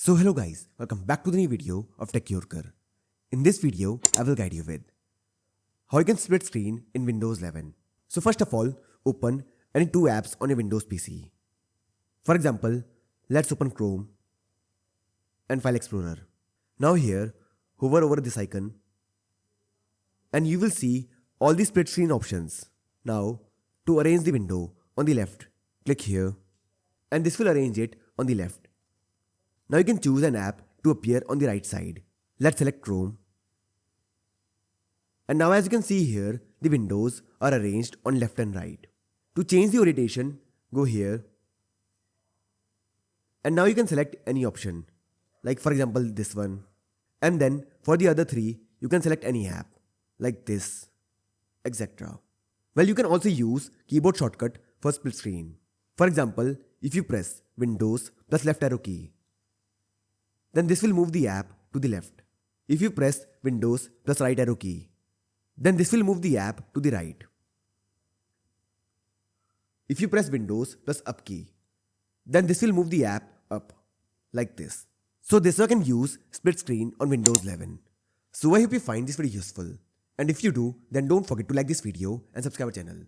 So hello guys, welcome back to the new video of Tech Yorker. In this video, I will guide you with how you can split screen in Windows 11. So first of all, open any two apps on your Windows PC. For example, let's open Chrome and File Explorer. Now here, hover over this icon and you will see all the split screen options. Now, to arrange the window on the left, click here and this will arrange it on the left. Now you can choose an app to appear on the right side. Let's select Chrome. And now as you can see here, the windows are arranged on left and right. To change the orientation, go here. And now you can select any option. Like for example this one. And then for the other three, you can select any app. Like this, etc. Well, you can also use keyboard shortcut for split screen. For example, if you press Windows plus left arrow key, then this will move the app to the left. If you press Windows plus right arrow key, then this will move the app to the right. If you press Windows plus up key, then this will move the app up, like this. So this way you can use split screen on Windows 11. So I hope you find this very useful. And if you do, then don't forget to like this video and subscribe our channel.